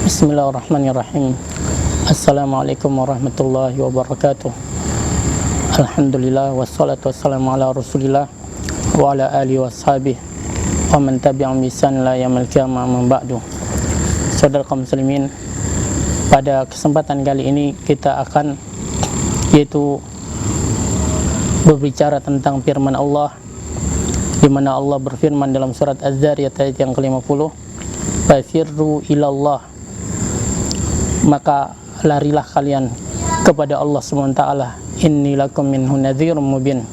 Bismillahirrahmanirrahim. Assalamualaikum warahmatullahi wabarakatuh. Alhamdulillah wassalatu wassalamu ala rasulillah wa ala alihi washabihi wa man tabi'ahum bi ihsan ila yaumil qiyamah amma ba'du. Saudara kaum muslimin, pada kesempatan kali ini kita akan berbicara tentang firman Allah, di mana Allah berfirman dalam surat Az-Zariyat ayat yang ke-50, "Fafirru ilallah." Maka larilah kalian kepada Allah SWT. Inni lakum minhu nadhirum mubin.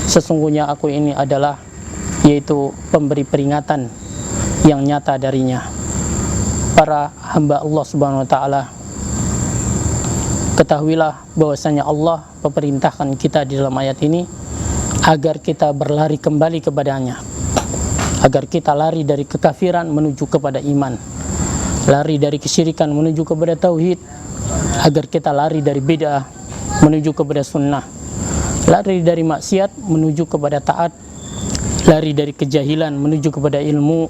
Sesungguhnya aku ini adalah pemberi peringatan yang nyata darinya. Para hamba Allah SWT, ketahuilah bahwasanya Allah memerintahkan kita di dalam ayat ini agar kita berlari kembali kepadanya, agar kita lari dari kekafiran menuju kepada iman, lari dari kesyirikan menuju kepada tauhid, agar kita lari dari bid'ah menuju kepada sunnah, lari dari maksiat menuju kepada taat, lari dari kejahilan menuju kepada ilmu,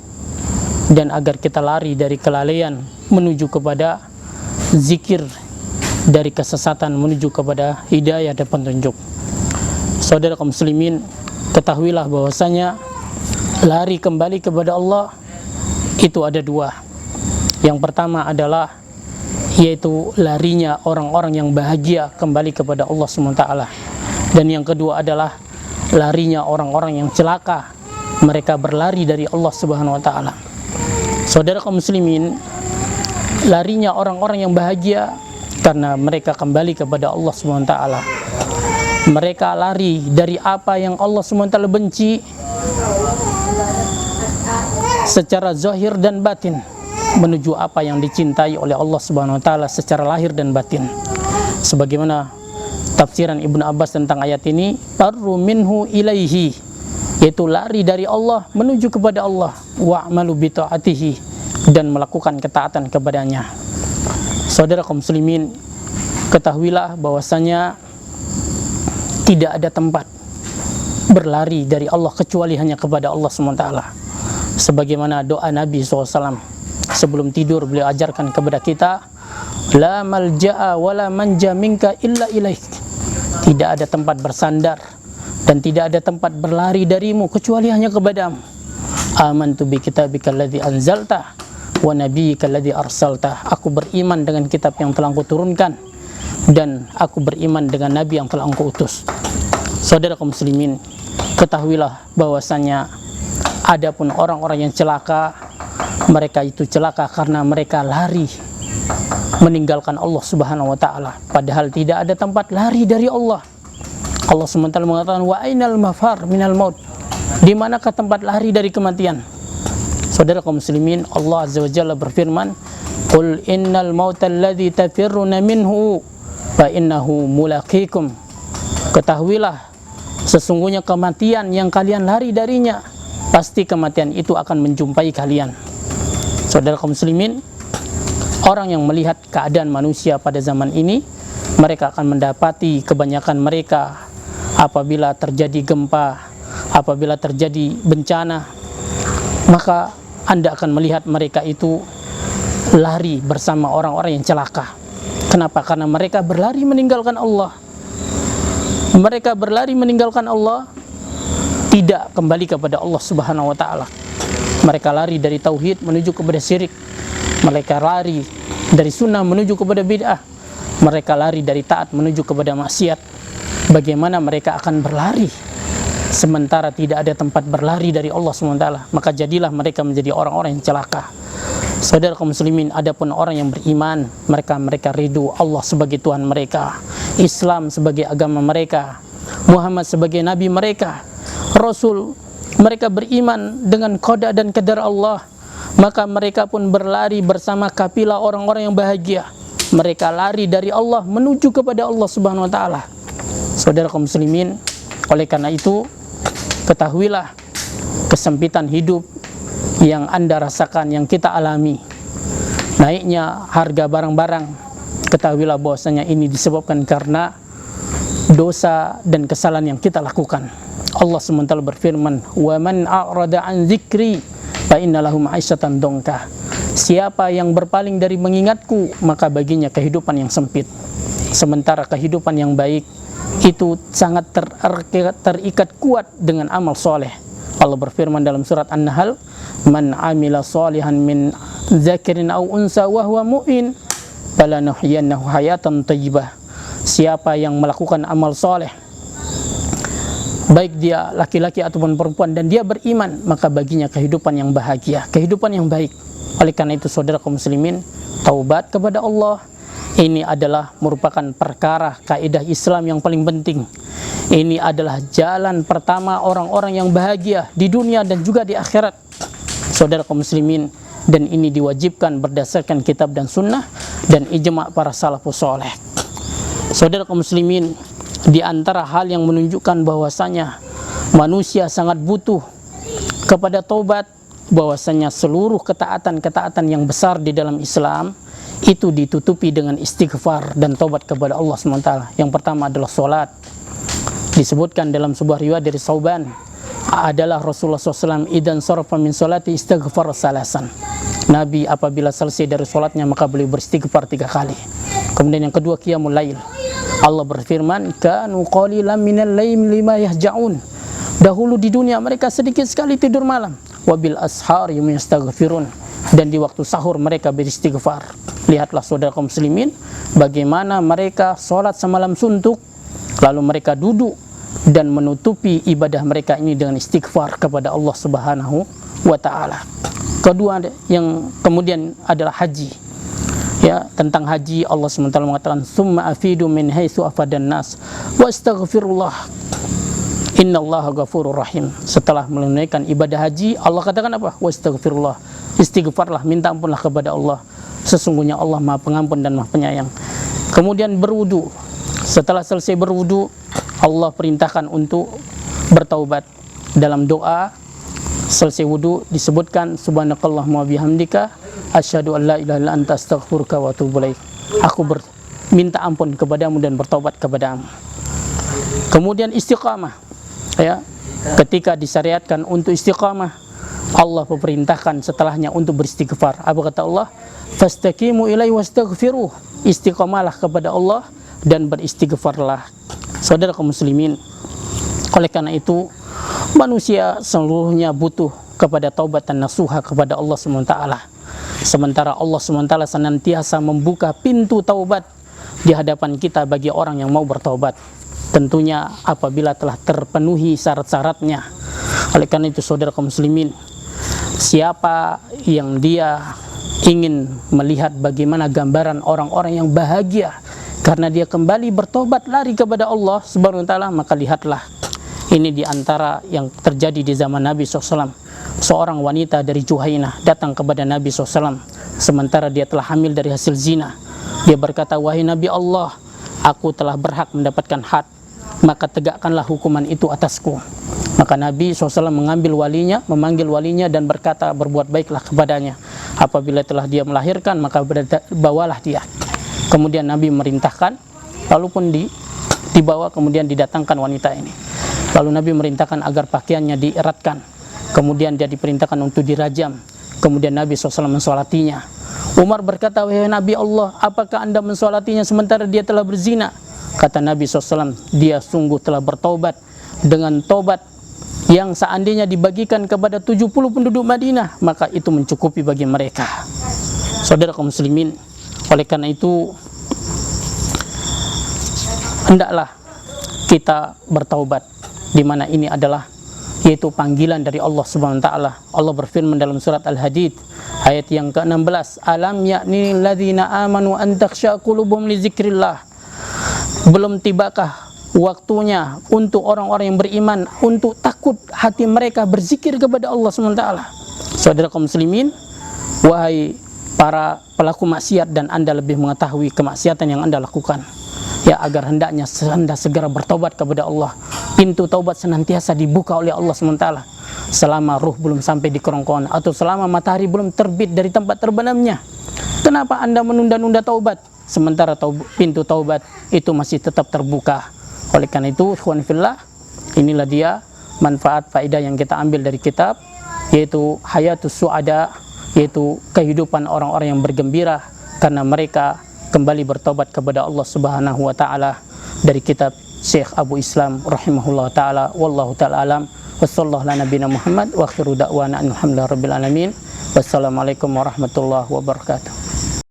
dan agar kita lari dari kelalaian menuju kepada zikir, dari kesesatan menuju kepada hidayah dan petunjuk. Saudara kaum muslimin, ketahuilah bahwasanya lari kembali kepada Allah itu ada dua. Yang pertama adalah larinya orang-orang yang bahagia kembali kepada Allah SWT. Dan yang kedua adalah larinya orang-orang yang celaka, mereka berlari dari Allah Subhanahu wa taala. Saudara kaum muslimin, larinya orang-orang yang bahagia karena mereka kembali kepada Allah Subhanahu wa taala. Mereka lari dari apa yang Allah Subhanahu wa taala benci secara zahir dan batin, menuju apa yang dicintai oleh Allah Subhanahu wa taala secara lahir dan batin. Sebagaimana tafsiran Ibnu Abbas tentang ayat ini, farru minhu ilaihi, yaitu lari dari Allah menuju kepada Allah, wa'malu bi ta'atihi, dan melakukan ketaatan kepadanya. Saudara kaum muslimin, ketahuilah bahwasanya tidak ada tempat berlari dari Allah kecuali hanya kepada Allah Subhanahu wa taala. Sebagaimana doa Nabi SAW sebelum tidur, beliau ajarkan kepada kita, la malja'a wala manja minka illa ilaik. Tidak ada tempat bersandar dan tidak ada tempat berlari darimu kecuali hanya kepadamu. Amantu bi kitabika alladzi anzalta wa nabiyyika alladzi arsalta. Aku beriman dengan kitab yang telah Engkau turunkan dan aku beriman dengan nabi yang telah Engkau utus. Saudara kaum muslimin, ketahuilah bahwasanya adapun orang-orang yang celaka, mereka itu celaka karena mereka lari meninggalkan Allah Subhanahu wa taala, padahal tidak ada tempat lari dari Allah. Allah SWT mengatakan, wa ainal mafar minal maut, di manakah tempat lari dari kematian? Saudara kaum muslimin, Allah Azza wa Jalla berfirman, qul innal mauta alladzi tafirruna minhu fa innahu mulaqikum. Ketahuilah sesungguhnya kematian yang kalian lari darinya, pasti kematian itu akan menjumpai kalian. Saudara kaum muslimin, orang yang melihat keadaan manusia pada zaman ini, mereka akan mendapati kebanyakan mereka apabila terjadi gempa, apabila terjadi bencana, maka Anda akan melihat mereka itu lari bersama orang-orang yang celaka. Kenapa? Karena mereka berlari meninggalkan Allah. Mereka berlari meninggalkan Allah, tidak kembali kepada Allah Subhanahu wa taala. Mereka lari dari tauhid menuju kepada syirik. Mereka lari dari sunnah menuju kepada bid'ah. Mereka lari dari taat menuju kepada maksiat. Bagaimana mereka akan berlari sementara tidak ada tempat berlari dari Allah SWT? Maka jadilah mereka menjadi orang-orang yang celaka. Saudara kaum muslimin, adapun orang yang beriman, mereka ridho Allah sebagai Tuhan mereka, Islam sebagai agama mereka, Muhammad sebagai nabi mereka, Rasul. Mereka beriman dengan qada dan qadar Allah, maka mereka pun berlari bersama kafilah orang-orang yang bahagia. Mereka lari dari Allah menuju kepada Allah Subhanahu wa taala. Saudara kaum muslimin, oleh karena itu ketahuilah kesempitan hidup yang Anda rasakan, yang kita alami, naiknya harga barang-barang, ketahuilah bahwasanya ini disebabkan karena dosa dan kesalahan yang kita lakukan. Allah SWT berfirman, wa man a'rada an dzikri fa inna lahu ma'isyatan dongka. Siapa yang berpaling dari mengingatku, maka baginya kehidupan yang sempit. Sementara kehidupan yang baik itu sangat terikat kuat dengan amal soleh. Allah berfirman dalam surat An-Nahl, "Man amila salihan min dzakarin aw unsa wa huwa mu'min, falanuhyiyannahu hayatan thayyibah." Siapa yang melakukan amal soleh, baik dia laki-laki ataupun perempuan, dan dia beriman, maka baginya kehidupan yang bahagia, kehidupan yang baik. Oleh karena itu, saudara kaum muslimin, taubat kepada Allah ini adalah merupakan perkara kaidah Islam yang paling penting. Ini adalah jalan pertama orang-orang yang bahagia di dunia dan juga di akhirat, saudara kaum muslimin. Dan ini diwajibkan berdasarkan kitab dan sunnah dan ijma' para salafus soleh. Saudara kaum muslimin, di antara hal yang menunjukkan bahwasanya manusia sangat butuh kepada taubat, bahwasanya seluruh ketaatan-ketaatan yang besar di dalam Islam itu ditutupi dengan istighfar dan taubat kepada Allah SWT. Yang pertama adalah sholat. Disebutkan dalam sebuah riwayat dari Sauban adalah Rasulullah SAW idan sarafa min sholati istighfar salasan. Nabi apabila selesai dari sholatnya maka beliau beristighfar 3 kali. Kemudian yang kedua, qiyamul lail. Allah berfirman, kanu qalilan minal laili ma yahja'un. Dahulu di dunia mereka sedikit sekali tidur malam. Wabil ashar yastaghfirun. Dan di waktu sahur mereka beristighfar. Lihatlah saudara kaum muslimin, bagaimana mereka sholat semalam suntuk, lalu mereka duduk dan menutupi ibadah mereka ini dengan istighfar kepada Allah Subhanahu wa ta'ala. Kedua yang kemudian adalah haji. Ya, tentang haji Allah SWT mengatakan, summa afidu min haitsu afadan nas wa astaghfirullah innallaha ghafurur rahim. Setelah menunaikan ibadah haji, Allah katakan apa? Wa astaghfirullah. Istighfarlah, minta ampunlah kepada Allah. Sesungguhnya Allah Maha Pengampun dan Maha Penyayang. Kemudian berwudu. Setelah selesai berwudu, Allah perintahkan untuk bertaubat. Dalam doa selesai wudu disebutkan, subhanakallahumma bihamdika asyhadu an la ilaha illa anta astaghfiruka wa atubu ilaik. Aku minta ampun kepadamu dan bertaubat kepadamu. Kemudian istiqamah. Ya, ketika disyariatkan untuk istiqamah, Allah memerintahkan setelahnya untuk beristighfar. Apa kata Allah? Fastaqimu ilaihi wastaghfiruh. Istiqamalah kepada Allah dan beristighfarlah. Saudara kaum muslimin, oleh karena itu manusia seluruhnya butuh kepada taubat dan nasuha kepada Allah SWT. Sementara Allah SWT senantiasa membuka pintu taubat di hadapan kita bagi orang yang mau bertaubat. Tentunya apabila telah terpenuhi syarat-syaratnya. Oleh karena itu saudara kaum muslimin, siapa yang dia ingin melihat bagaimana gambaran orang-orang yang bahagia karena dia kembali bertobat lari kepada Allah Subhanahu wa ta'ala, maka lihatlah ini di antara yang terjadi di zaman Nabi SAW. Seorang wanita dari Juhainah datang kepada Nabi SAW sementara dia telah hamil dari hasil zina. Dia berkata, wahai Nabi Allah, aku telah berhak mendapatkan had, maka tegakkanlah hukuman itu atasku. Maka Nabi SAW memanggil walinya dan berkata, berbuat baiklah kepadanya. Apabila telah dia melahirkan, maka bawalah dia. Kemudian Nabi merintahkan, lalu pun dibawa, kemudian didatangkan wanita ini. Lalu Nabi merintahkan agar pakaiannya dieratkan. Kemudian dia diperintahkan untuk dirajam. Kemudian Nabi SAW mensolatinya. Umar berkata, wahai Nabi Allah, apakah anda mensolatinya sementara dia telah berzina? Kata Nabi SAW, dia sungguh telah bertaubat dengan taubat yang seandainya dibagikan kepada 70 penduduk Madinah, maka itu mencukupi bagi mereka. Saudara kaum muslimin, oleh karena itu hendaklah kita bertaubat, di mana ini adalah yaitu panggilan dari Allah Subhanahu wa taala. Allah berfirman dalam surat Al-Hadid ayat yang ke-16, alam ya'ni ladzina amanu an takhsha qulubuhum li dzikrillah. Belum tibakah waktunya untuk orang-orang yang beriman untuk takut hati mereka berzikir kepada Allah SWT. Saudara kaum muslimin, wahai para pelaku maksiat dan anda lebih mengetahui kemaksiatan yang anda lakukan, ya, agar hendaknya anda segera bertobat kepada Allah. Pintu taubat senantiasa dibuka oleh Allah SWT selama ruh belum sampai di kerongkongan atau selama matahari belum terbit dari tempat terbenamnya. Kenapa anda menunda-nunda taubat sementara pintu taubat itu masih tetap terbuka? Oleh karena itu, ikhwan fillah, inilah dia manfaat faedah yang kita ambil dari kitab, yaitu Hayatus Su'ada yaitu kehidupan orang-orang yang bergembira karena mereka kembali bertobat kepada Allah Subhanahu wa taala, dari kitab Syekh Abu Islam rahimahullah taala. Wallahu taala alam. Wassallallahu ala nabiyina Muhammad wa akhiru da'wana alhamdulillahi rabbil alamin. Wassalamualaikum warahmatullahi wabarakatuh.